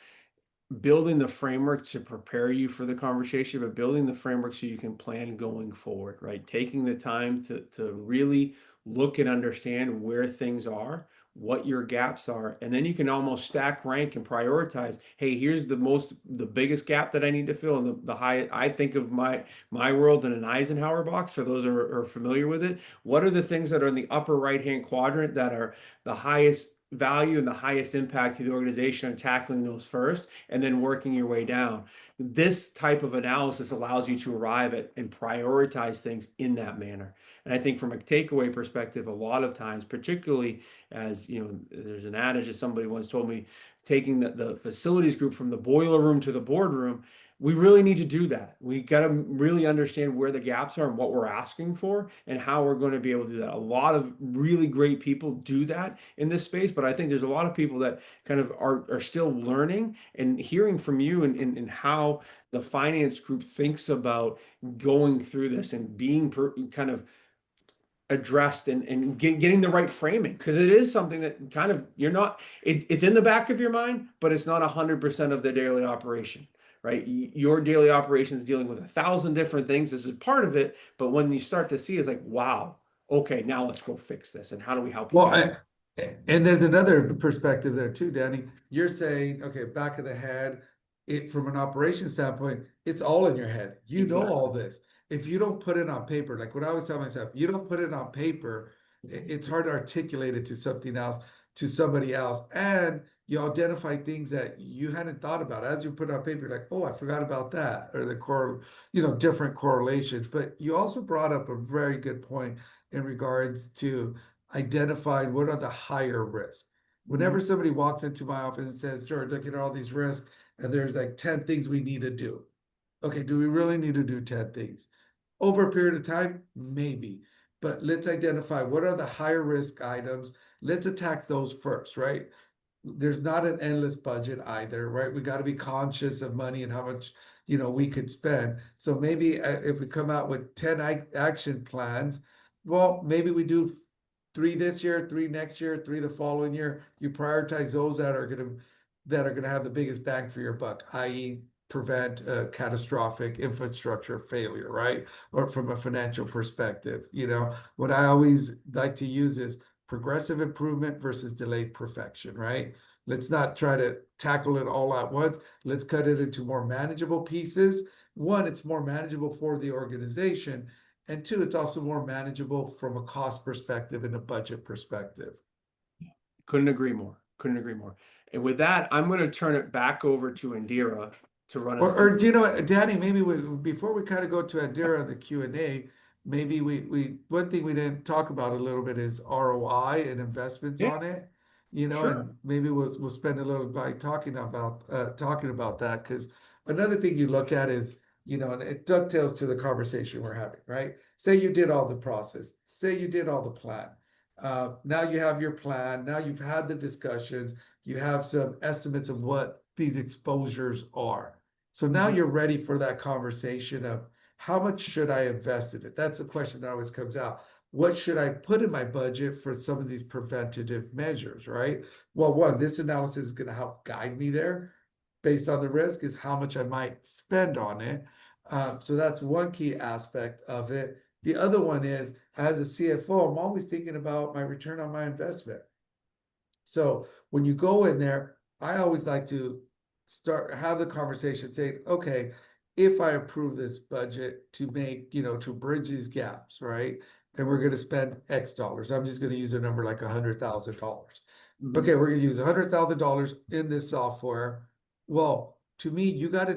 building the framework to prepare you for the conversation, but building the framework so you can plan going forward, right? Taking the time to really look and understand where things are, what your gaps are, and then you can almost stack rank and prioritize. Hey, here's the biggest gap that I need to fill, and the high. I think of my world in an Eisenhower box. For those who are familiar with it, what are the things that are in the upper right hand quadrant that are the highest value and the highest impact to the organization and tackling those first, and then working your way down. This type of analysis allows you to arrive at and prioritize things in that manner. And I think from a takeaway perspective, a lot of times, particularly as you know, there's an adage that somebody once told me, taking the facilities group from the boiler room to the boardroom, we really need to do that. We got to really understand where the gaps are and what we're asking for and how we're going to be able to do that. A lot of really great people do that in this space, but I think there's a lot of people that kind of are still learning, and hearing from you and how the finance group thinks about going through this and being kind of addressed and getting the right framing, because it is something that kind of you're not, it's in the back of your mind, but it's not 100% of the daily operation, right? Your daily operation is dealing with 1,000 different things. This is part of it, but when you start to see, it's like, wow, okay, now let's go fix this, and how do we help you? Well, and there's another perspective there too, Danny. You're saying, okay, back of the head, it from an operation standpoint, it's all in your head. You know all this. If you don't put it on paper, like what I always tell myself, you don't put it on paper, it's hard to articulate it to something else, to somebody else. And you identify things that you hadn't thought about. As you put it on paper, you're like, oh, I forgot about that, or different correlations. But you also brought up a very good point in regards to identifying what are the higher risks. Whenever somebody walks into my office and says, George, look at all these risks, and there's like 10 things we need to do. Okay, do we really need to do 10 things? Over a period of time, maybe. But let's identify what are the higher risk items. Let's attack those first, right? There's not an endless budget either, right? We got to be conscious of money and how much, we could spend. So maybe if we come out with 10 action plans, well, maybe we do 3 this year, 3 next year, 3 the following year. You prioritize those that are gonna have the biggest bang for your buck, i.e., prevent catastrophic infrastructure failure, right? Or from a financial perspective, what I always like to use is progressive improvement versus delayed perfection, right? Let's not try to tackle it all at once. Let's cut it into more manageable pieces. One, it's more manageable for the organization. And two, it's also more manageable from a cost perspective and a budget perspective. Couldn't agree more. Couldn't agree more. And with that, I'm going to turn it back over to Indira to run us Or do you know what, Danny, maybe before we kind of go to Adira and the Q&A, maybe one thing we didn't talk about a little bit is ROI and investments Yeah, on it, sure. and maybe we'll spend a little by talking about that, because another thing you look at is, and it dovetails to the conversation we're having, right? Say you did all the process, say you did all the plan. Now you have your plan, now you've had the discussions, you have some estimates of what these exposures are. So now you're ready for that conversation of how much should I invest in it? That's a question that always comes out. What should I put in my budget for some of these preventative measures, right? Well, one, this analysis is going to help guide me there based on the risk, is how much I might spend on it. So that's one key aspect of it. The other one is, as a CFO, I'm always thinking about my return on my investment. So when you go in there, I always like to have the conversation saying, okay, if I approve this budget to make, to bridge these gaps, right? And we're going to spend X dollars. I'm just going to use a number like $100,000. Okay, we're going to use $100,000 in this software. Well, to me, you got to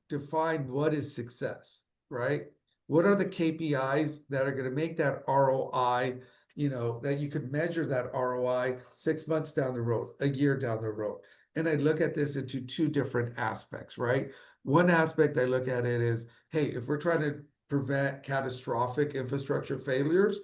define what is success, right? What are the KPIs that are going to make that ROI, that you could measure that ROI 6 months down the road, a year down the road. And I look at this into 2 different aspects, right? One aspect I look at it is, hey, if we're trying to prevent catastrophic infrastructure failures,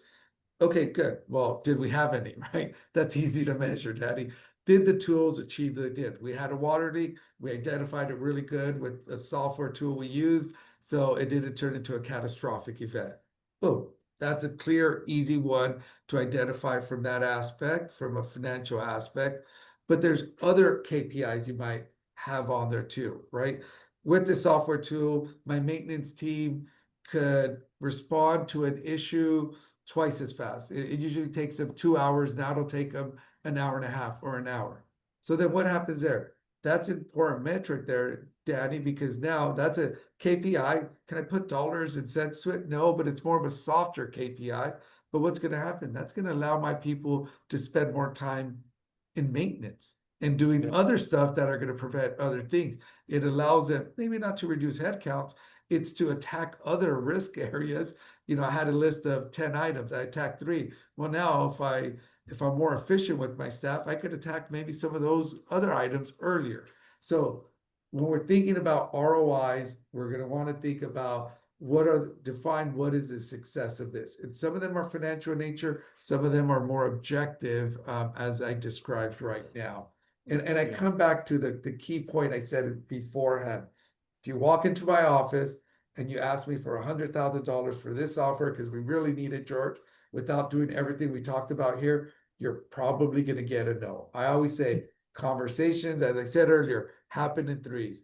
okay, good. Well, did we have any, right? That's easy to measure, Daddy. Did the tools achieve the did? We had a water leak. We identified it really good with a software tool we used. So it didn't turn into a catastrophic event. Boom. That's a clear, easy one to identify from that aspect, from a financial aspect. But there's other KPIs you might have on there too, right? With the software tool, my maintenance team could respond to an issue twice as fast. It usually takes them 2 hours. Now it'll take them an hour and a half or an hour. So then what happens there? That's an important metric there, Danny, because now that's a KPI. Can I put dollars and cents to it? No, but it's more of a softer KPI. But what's going to happen? That's going to allow my people to spend more time in maintenance and doing other stuff that are going to prevent other things. It allows them maybe not to reduce headcounts, it's to attack other risk areas. I had a list of 10 items, I attacked 3. Well, now if I'm more efficient with my staff, I could attack maybe some of those other items earlier. So when we're thinking about ROIs, we're going to want to think about define what is the success of this. And some of them are financial in nature, some of them are more objective, as I described right now. And I come back to the key point I said beforehand. If you walk into my office and you ask me for $100,000 for this offer, because we really need it, George, without doing everything we talked about here, you're probably going to get a no. I always say conversations, as I said earlier, happen in 3s.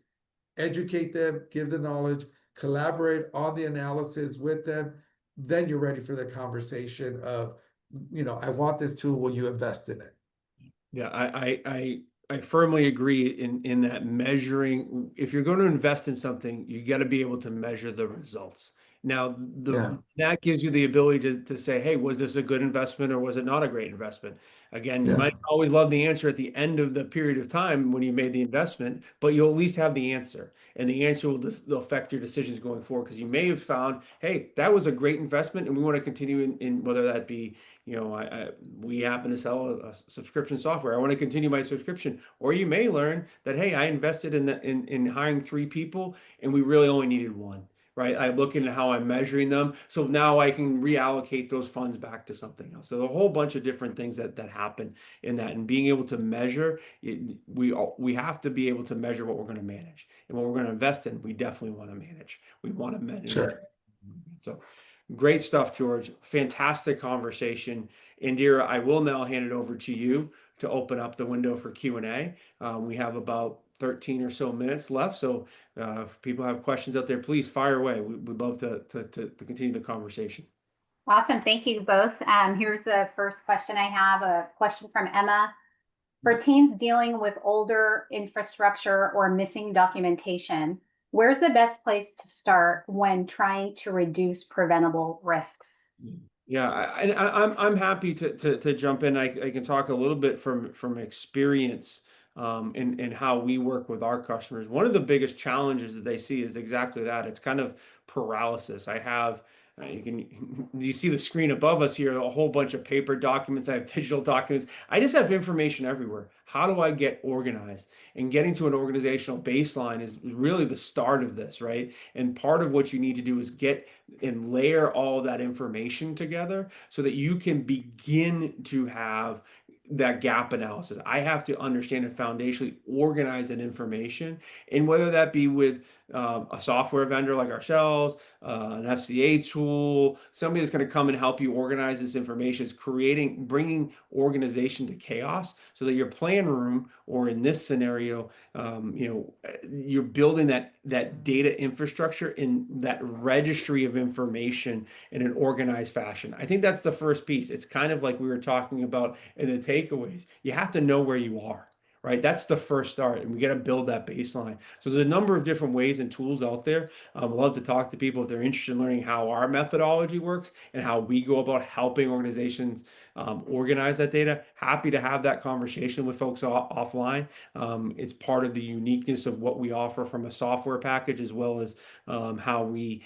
Educate them, give the knowledge, collaborate on the analysis with them. Then you're ready for the conversation of, I want this tool, will you invest in it? Yeah, I firmly agree in that measuring. If you're going to invest in something, you got to be able to measure the results. Now, that gives you the ability to say, hey, was this a good investment or was it not a great investment? Again, you might always love the answer at the end of the period of time when you made the investment, but you'll at least have the answer. And the answer will affect your decisions going forward, because you may have found, hey, that was a great investment and we want to continue in whether that be, we happen to sell a subscription software. I want to continue my subscription. Or you may learn that, hey, I invested in hiring 3 people and we really only needed 1. Right. I look into how I'm measuring them. So now I can reallocate those funds back to something else. So a whole bunch of different things that happen in that, and being able to measure it, we have to be able to measure what we're going to manage, and what we're going to invest in. We definitely want to manage. We want to manage. Sure. So great stuff, George. Fantastic conversation. Indira, I will now hand it over to you to open up the window for Q&A. We have about 13 or so minutes left. So if people have questions out there, please fire away. We'd love to continue the conversation. Awesome. Thank you both. Here's the first question I have, a question from Emma. For teams dealing with older infrastructure or missing documentation, where's the best place to start when trying to reduce preventable risks? Yeah, I'm happy to jump in. I can talk a little bit from experience in how we work with our customers. One of the biggest challenges that they see is exactly that. It's kind of paralysis. I have you see the screen above us here, a whole bunch of paper documents. I have digital documents. I just have information everywhere. How do I get organized? And getting to an organizational baseline is really the start of this, right? And part of what you need to do is get and layer all of that information together so that you can begin to have that gap analysis. I have to understand and foundationally organize that information, and whether that be with a software vendor like ourselves, an FCA tool, somebody that's going to come and help you organize this information, is bringing organization to chaos, so that your plan room, or in this scenario, you're building that data infrastructure in that registry of information in an organized fashion. I think that's the first piece. It's kind of like we were talking about in the takeaways. You have to know where you are. Right, that's the first start, and we got to build that baseline. So there's a number of different ways and tools out there. I'd love to talk to people if they're interested in learning how our methodology works and how we go about helping organizations organize that data. Happy to have that conversation with folks offline. It's part of the uniqueness of what we offer from a software package, as well as how we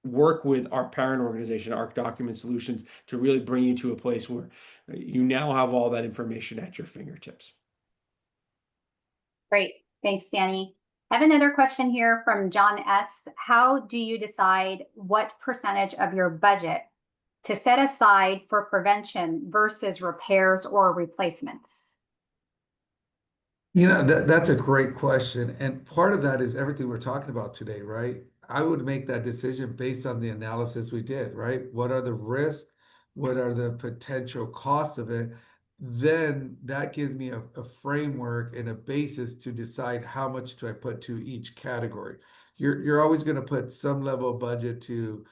work with our parent organization, Arc Document Solutions, to really bring you to a place where you now have all that information at your fingertips. Great. Thanks, Danny. I have another question here from John S. How do you decide what percentage of your budget to set aside for prevention versus repairs or replacements? That's a great question. And part of that is everything we're talking about today, right? I would make that decision based on the analysis we did, right? What are the risks? What are the potential costs of it? Then that gives me a framework and a basis to decide how much do I put to each category. You're always going to put some level of budget to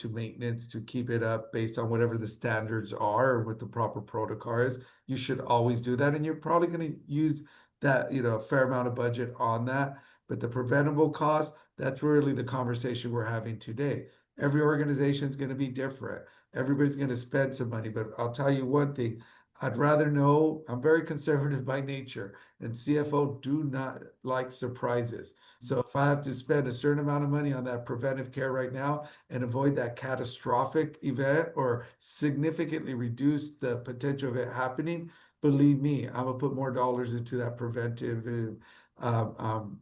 maintenance to keep it up based on whatever the standards are or what the proper protocol is. You should always do that, and you're probably going to use that, a fair amount of budget on that. But the preventable cost, that's really the conversation we're having today. Every organization is going to be different. Everybody's going to spend some money, but I'll tell you one thing. I'd rather know. I'm very conservative by nature, and CFO do not like surprises. So if I have to spend a certain amount of money on that preventive care right now and avoid that catastrophic event or significantly reduce the potential of it happening, believe me, I'm gonna put more dollars into that preventive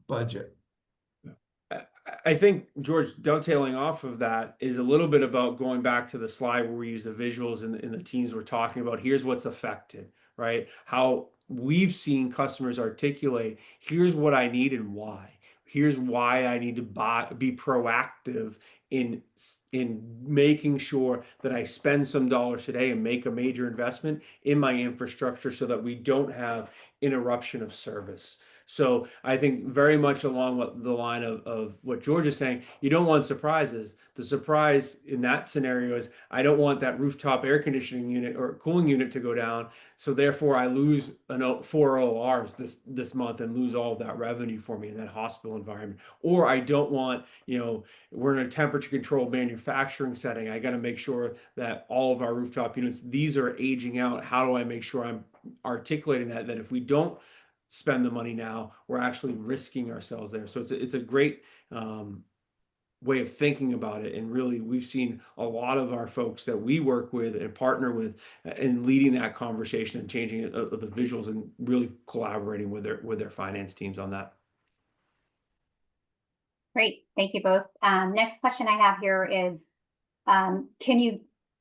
budget. I think, George, dovetailing off of that is a little bit about going back to the slide where we use the visuals and the teams we're talking about. Here's what's affected, right? How we've seen customers articulate, here's what I need and why. Here's why I need to be proactive in making sure that I spend some dollars today and make a major investment in my infrastructure so that we don't have interruption of service. So I think very much along the line of what George is saying, you don't want surprises. The surprise in that scenario is I don't want that rooftop air conditioning unit or cooling unit to go down. So therefore I lose 4 ORs this month and lose all of that revenue for me in that hospital environment. Or I don't want, we're in a temperature controlled manufacturing setting. I got to make sure that all of our rooftop units, these are aging out. How do I make sure I'm articulating that if we don't spend the money now, we're actually risking ourselves there. So it's a great way of thinking about it. And really, we've seen a lot of our folks that we work with and partner with in leading that conversation and changing the visuals and really collaborating with their finance teams on that. Great, thank you both. Next question I have here is, can you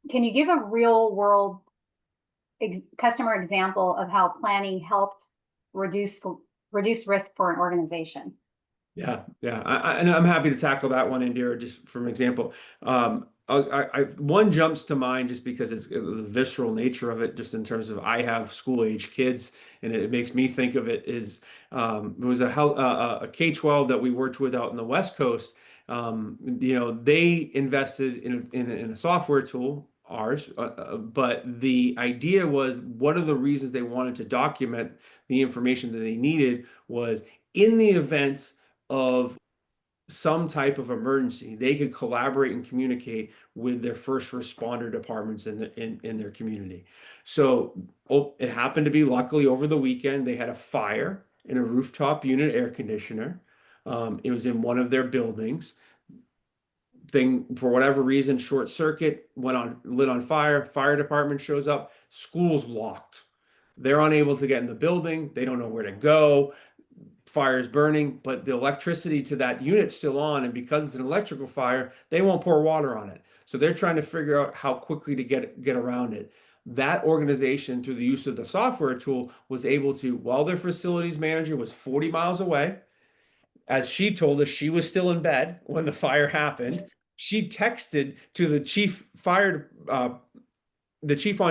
give a real world customer example of how planning helped reduce risk for an organization? Yeah. And I'm happy to tackle that one, Indira, just from example. One jumps to mind just because it's the visceral nature of it, just in terms of I have school age kids, and it makes me think of it is it was a K-12 that we worked with out in the West Coast. They invested in a software tool, ours, but the idea was one of the reasons they wanted to document the information that they needed was in the event of some type of emergency, they could collaborate and communicate with their first responder departments in their community. So it happened to be, luckily, over the weekend, they had a fire in a rooftop unit air conditioner. It was in one of their buildings. Thing, for whatever reason, short circuit, lit on fire. Fire department shows up. School's locked. They're unable to get in the building. They don't know where to go. Fire is burning, but the electricity to that unit's still on, and because it's an electrical fire, they won't pour water on it. So they're trying to figure out how quickly to get around it. That organization, through the use of the software tool, was able to, while their facilities manager was 40 miles away, as she told us, she was still in bed when the fire happened. She texted to the chief on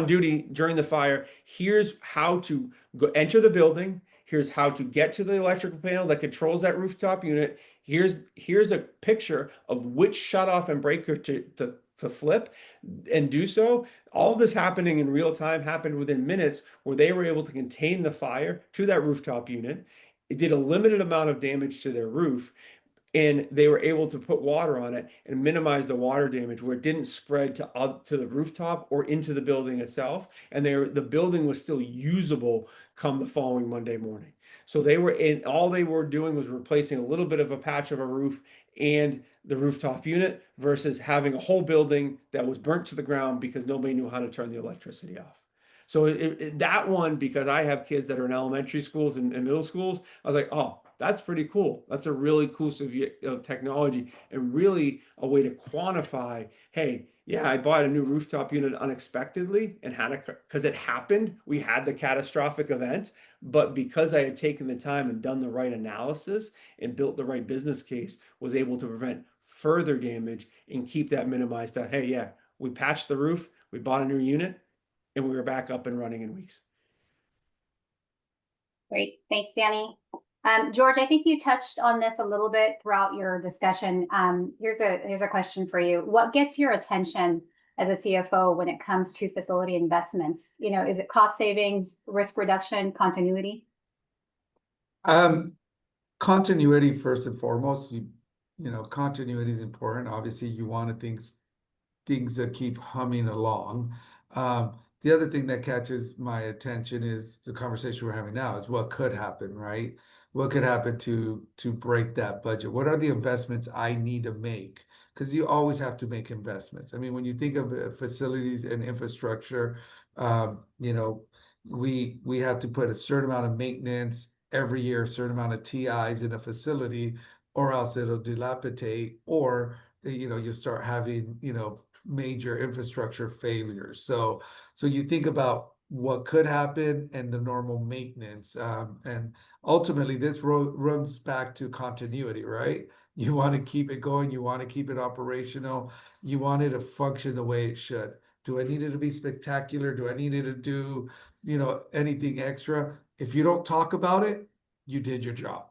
duty during the fire, here's how to go enter the building. Here's how to get to the electrical panel that controls that rooftop unit. Here's a picture of which shutoff and breaker to flip and do so. All this happening in real time happened within minutes, where they were able to contain the fire to that rooftop unit. It did a limited amount of damage to their roof, and they were able to put water on it and minimize the water damage where it didn't spread to the rooftop or into the building itself. And the building was still usable come the following Monday morning. So all they were doing was replacing a little bit of a patch of a roof and the rooftop unit versus having a whole building that was burnt to the ground because nobody knew how to turn the electricity off. So that one, because I have kids that are in elementary schools and middle schools, I was like, oh, that's pretty cool. That's a really cool of technology, and really a way to quantify, hey, yeah, I bought a new rooftop unit unexpectedly and because it happened, we had the catastrophic event, but because I had taken the time and done the right analysis and built the right business case, was able to prevent further damage and keep that minimized to, hey, yeah, we patched the roof, we bought a new unit, and we were back up and running in weeks. Great, thanks, Danny. George, I think you touched on this a little bit throughout your discussion. Here's a question for you. What gets your attention as a CFO when it comes to facility investments? Is it cost savings, risk reduction, continuity? Continuity first and foremost. Continuity is important. Obviously, you want things that keep humming along. the other thing that catches my attention is the conversation we're having now is what could happen, right? What could happen to break that budget? What are the investments I need to make? Because you always have to make investments. I mean, when you think of facilities and infrastructure, you know, we have to put a certain amount of maintenance every year, a certain amount of TIs in a facility, or else it'll dilapidate, or you start having major infrastructure failures. So you think about what could happen and the normal maintenance, and ultimately this runs back to continuity, right? You want to keep it going, you want to keep it operational, you want it to function the way it should. Do I need it to be spectacular? Do I need it to do anything extra? If you don't talk about it, you did your job.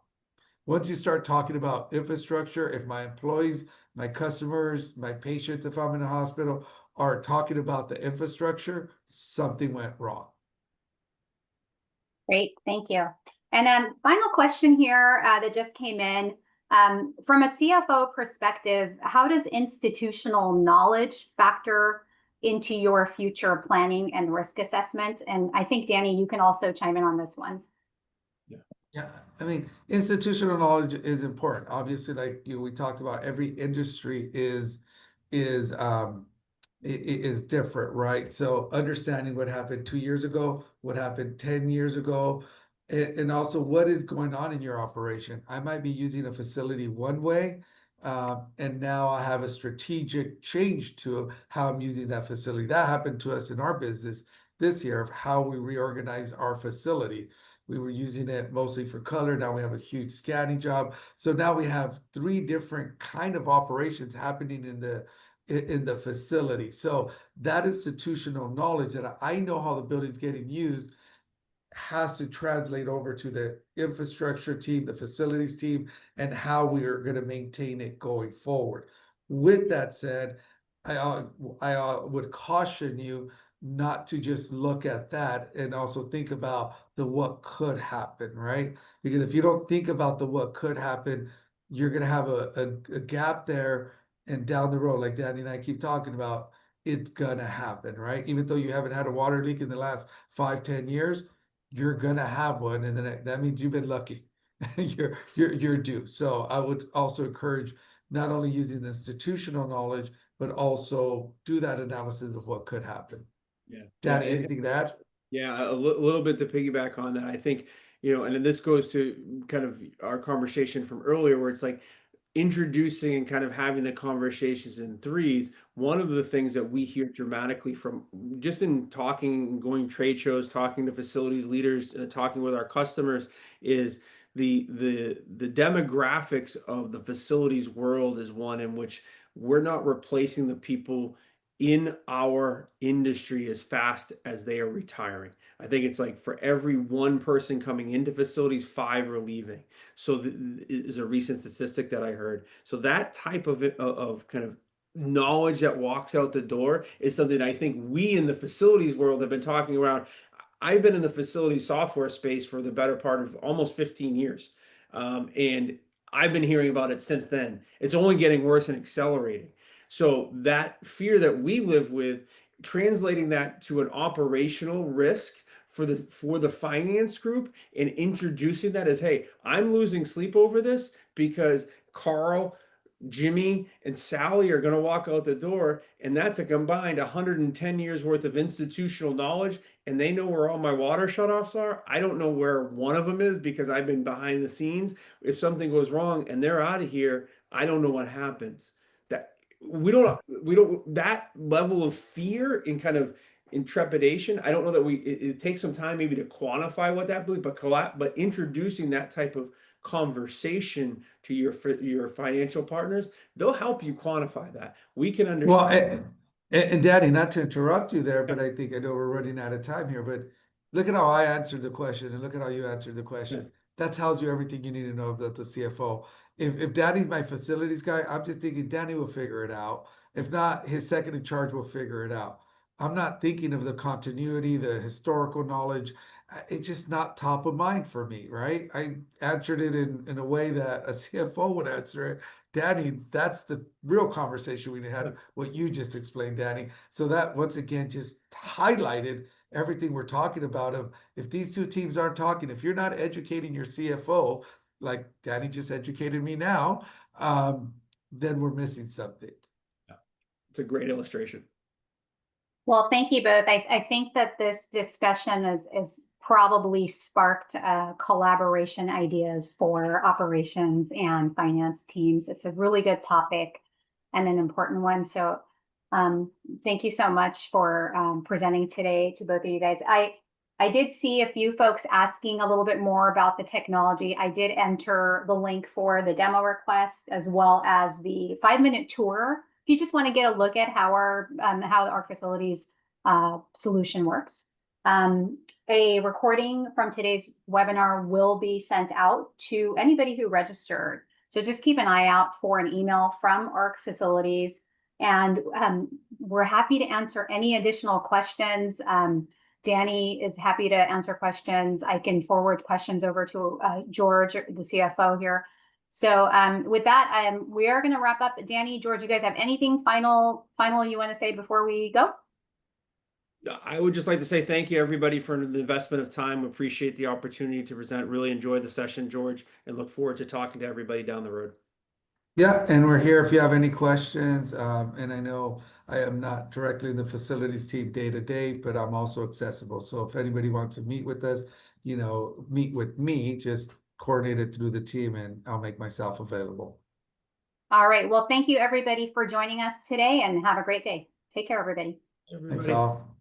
Once you start talking about infrastructure, if my employees, my customers, my patients, if I'm in a hospital, are talking about the infrastructure, something went wrong. Great, thank you. And final question here that just came in. From a CFO perspective, how does institutional knowledge factor into your future planning and risk assessment? And I think, Danny, you can also chime in on this one. Yeah, I mean, institutional knowledge is important. Obviously, like we talked about, every industry is different, right? So understanding what happened 2 years ago, what happened 10 years ago, and also what is going on in your operation. I might be using a facility one way, and now I have a strategic change to how I'm using that facility. That happened to us in our business this year, of how we reorganized our facility. We were using it mostly for color. Now we have a huge scanning job. So now we have 3 different kind of operations happening in the facility. So that institutional knowledge that I know how the building's getting used has to translate over to the infrastructure team, the facilities team, and how we are going to maintain it going forward. With that said, I would caution you not to just look at that and also think about the what could happen, right? Because if you don't think about the what could happen, you're going to have a gap there, and down the road, like Danny and I keep talking about, it's going to happen, right? Even though you haven't had a water leak in the last 5-10 years, you're gonna have one, and then that means you've been lucky. You're due. So I would also encourage not only using the institutional knowledge, but also do that analysis of what could happen. Yeah. Danny, anything to add? Yeah, a little bit to piggyback on that. I think, and then this goes to kind of our conversation from earlier, where it's like introducing and kind of having the conversations in threes. One of the things that we hear dramatically from just in talking, going trade shows, talking to facilities leaders, talking with our customers, is the demographics of the facilities world is one in which we're not replacing the people in our industry as fast as they are retiring. I think it's like for every one person coming into facilities, 5 are leaving. So is a recent statistic that I heard. So that type of kind of knowledge that walks out the door is something I think we in the facilities world have been talking around. I've been in the facility software space for the better part of almost 15 years. And I've been hearing about it since then. It's only getting worse and accelerating. So that fear that we live with, translating that to an operational risk for the finance group and introducing that as, hey, I'm losing sleep over this because Carl, Jimmy, and Sally are going to walk out the door, and that's a combined 110 years worth of institutional knowledge, and they know where all my water shutoffs are. I don't know where one of them is because I've been behind the scenes. If something goes wrong and they're out of here, I don't know what happens. That we don't that level of fear and kind of intrepidation. I don't know that it takes some time maybe to quantify what that belief, but introducing that type of conversation to your financial partners, they'll help you quantify that. We can understand. Well, and Danny, not to interrupt you there, but I think I know we're running out of time here, but look at how I answered the question and look at how you answered the question. That tells you everything you need to know about the CFO. If Danny's my facilities guy, I'm just thinking Danny will figure it out. If not, his second in charge will figure it out. I'm not thinking of the continuity, the historical knowledge, it's just not top of mind for me, right? I answered it in a way that a CFO would answer it. Danny, that's the real conversation we had, what you just explained, Danny. So that once again just highlighted everything we're talking about of if these two teams aren't talking, if you're not educating your CFO, like Danny just educated me now, then we're missing something. It's a great illustration. Well, thank you both. I think that this discussion is probably sparked collaboration ideas for operations and finance teams. It's a really good topic and an important one. So thank you so much for presenting today to both of you guys. I did see a few folks asking a little bit more about the technology. I did enter the link for the demo request as well as the 5-minute tour. If you just want to get a look at how our facilities solution works. A recording from today's webinar will be sent out to anybody who registered. So just keep an eye out for an email from ARC Facilities. And we're happy to answer any additional questions. Danny is happy to answer questions. I can forward questions over to George, the CFO here. So with that, we are going to wrap up. Danny, George, you guys have anything final you want to say before we go? I would just like to say thank you, everybody, for the investment of time. Appreciate the opportunity to present. Really enjoyed the session, George, and look forward to talking to everybody down the road. Yeah, and we're here if you have any questions. And I know I am not directly in the facilities team day to day, but I'm also accessible. So if anybody wants to meet with us, meet with me, just coordinate it through the team and I'll make myself available. All right. Well, thank you, everybody, for joining us today and have a great day. Take care, everybody. Thanks all.